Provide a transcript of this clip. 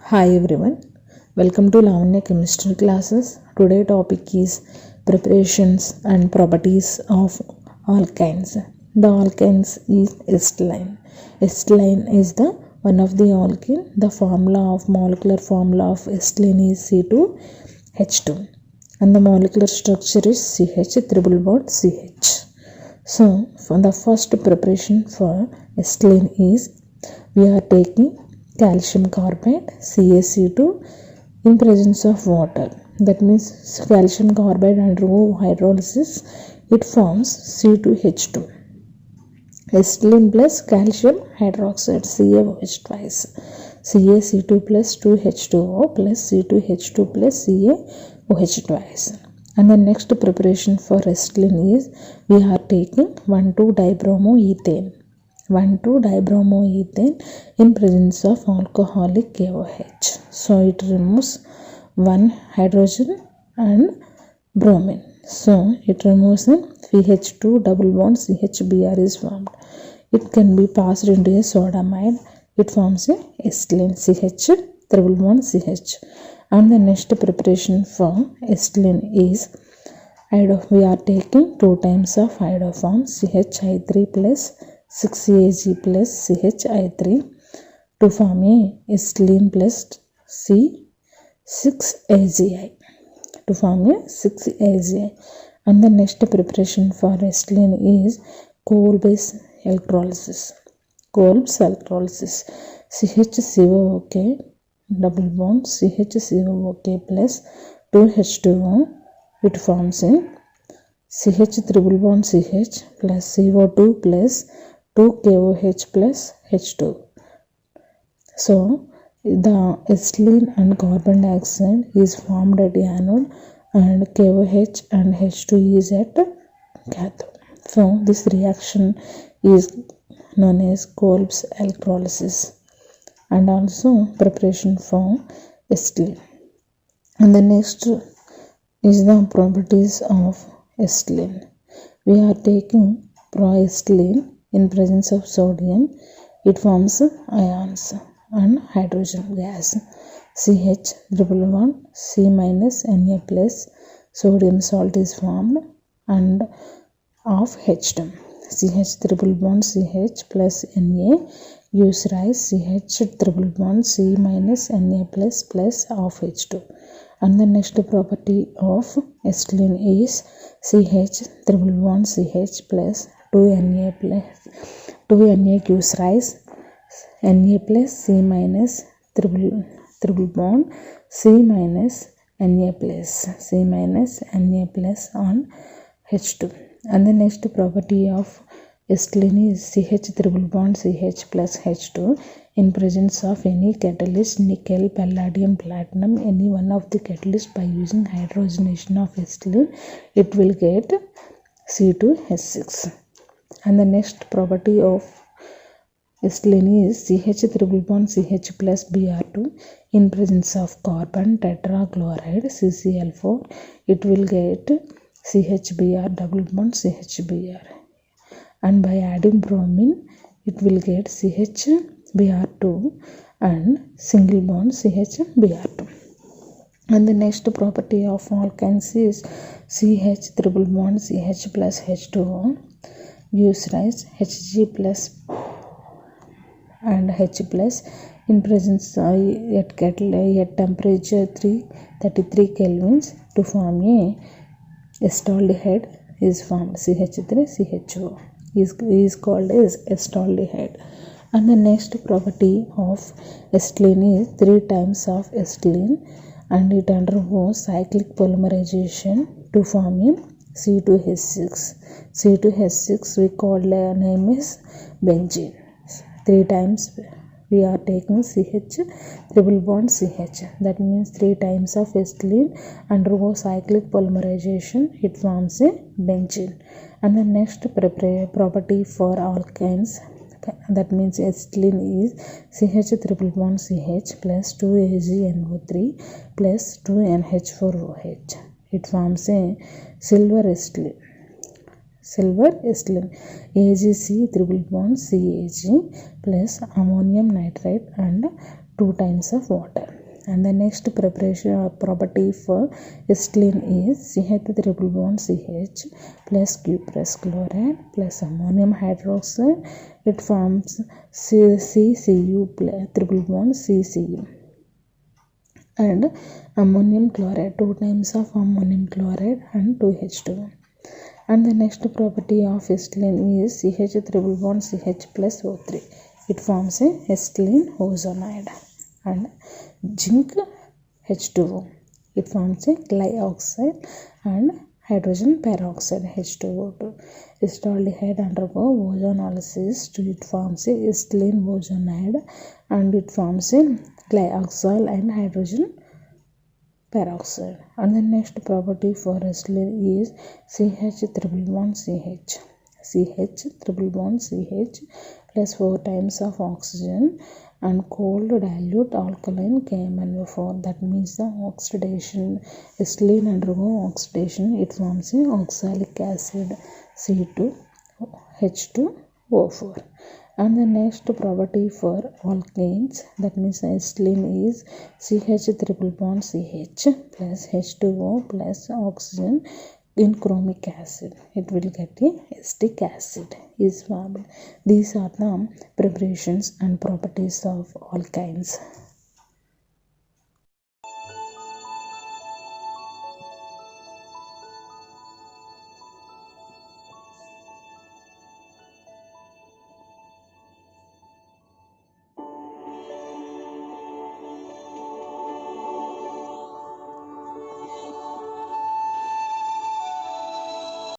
Hi everyone, welcome to Lavanya Chemistry classes. Today topic is preparations and properties of alkynes. The alkynes is acetylene. Acetylene is the one of the alkene. The molecular formula of acetylene is C2H2 and the molecular structure is CH triple bond CH. So for the first preparation for acetylene is we are taking calcium carbide CaC2 in presence of water. That means calcium carbide undergo hydrolysis, it forms C2H2. Acetylene plus calcium hydroxide CaOH twice. CaC2 plus 2H2O plus C2H2 plus CaOH twice. And the next preparation for acetylene is we are taking 1,2-dibromoethane. 1,2-dibromoethane in presence of alcoholic KOH. So it removes one hydrogen and bromine. So it removes a CH2 double bond CHBr is formed. It can be passed into a sodamide. It forms a acetylene CH triple bond CH. And the next preparation for acetylene is we are taking 2 times of iodoform CHI3 plus 6Ag plus CHI3 to form a acetylene plus C6AgI to form a 6AgI. And the next preparation for acetylene is Kolb's electrolysis. Kolb's electrolysis CHCOOK double bond CHCOOK plus 2H2O. It forms a CH triple bond CH plus CO2 plus 2KOH plus H2. So the acetylene and carbon dioxide is formed at anode and KOH and H2 is at cathode. So this reaction is known as Kolb's electrolysis and also preparation for acetylene. And the next is the properties of acetylene. We are taking proacetylene in presence of sodium. It forms ions and hydrogen gas. CH triple bond C minus Na plus sodium salt is formed and of H2. CH triple bond CH plus Na gives rise CH triple bond C minus Na plus of H2. And the next property of acetylene is CH triple bond CH plus 2Na gives rise Na plus C minus triple bond C minus Na plus on H2. And the next property of acetylene is CH triple bond CH plus H2 in presence of any catalyst, nickel, palladium, platinum, any one of the catalyst by using hydrogenation of acetylene, it will get C2H6. And the next property of acetylene is CH triple bond CH plus Br2 in presence of carbon tetrachloride CCl4, it will get CHBr double bond CHBr. And by adding bromine, it will get CHBr2 and single bond CHBr2. And the next property of alkynes is CH triple bond CH plus H2O gives rise Hg plus and H plus in presence at temperature 333 kelvins to form a acetaldehyde is formed. CH3CHO is called as acetaldehyde. And the next property of acetylene is 3 times of acetylene and it undergoes cyclic polymerization to form a C2H6. C2H6 we call the name is benzene. 3 times we are taking CH triple bond CH. That means 3 times of acetylene undergoes cyclic polymerization. It forms a benzene. And the next property for alkynes, that means acetylene is CH triple bond CH plus 2AgNO3 plus 2NH4OH. It forms a silver acetylene. AgC triple bond CAg plus ammonium nitrate and 2 times of water. And the next preparation or property for acetylene is CH triple bond CH plus cuprous chloride plus ammonium hydroxide. It forms CCU plus triple bond CCU. And ammonium chloride, 2 times of ammonium chloride and 2H2. And the next property of acetylene is CH triple bond CH plus O3. It forms a acetylene ozonide. And zinc H2O, it forms a glyoxide and hydrogen peroxide H2O2. Acetaldehyde undergo ozonolysis to it forms a acetylene ozonide and it forms a glyoxal and hydrogen peroxide. And the next property for acetylene is CH triple bond CH. CH triple bond CH plus 4 times of oxygen and cold dilute alkaline KMnO4. That means the oxidation, acetylene undergo oxidation, it forms a oxalic acid C2H2O4. And the next property for alkanes, that means acetylene is CH triple bond CH plus H2O plus oxygen in chromic acid. It will get a acetic acid is formed. These are the preparations and properties of alkynes.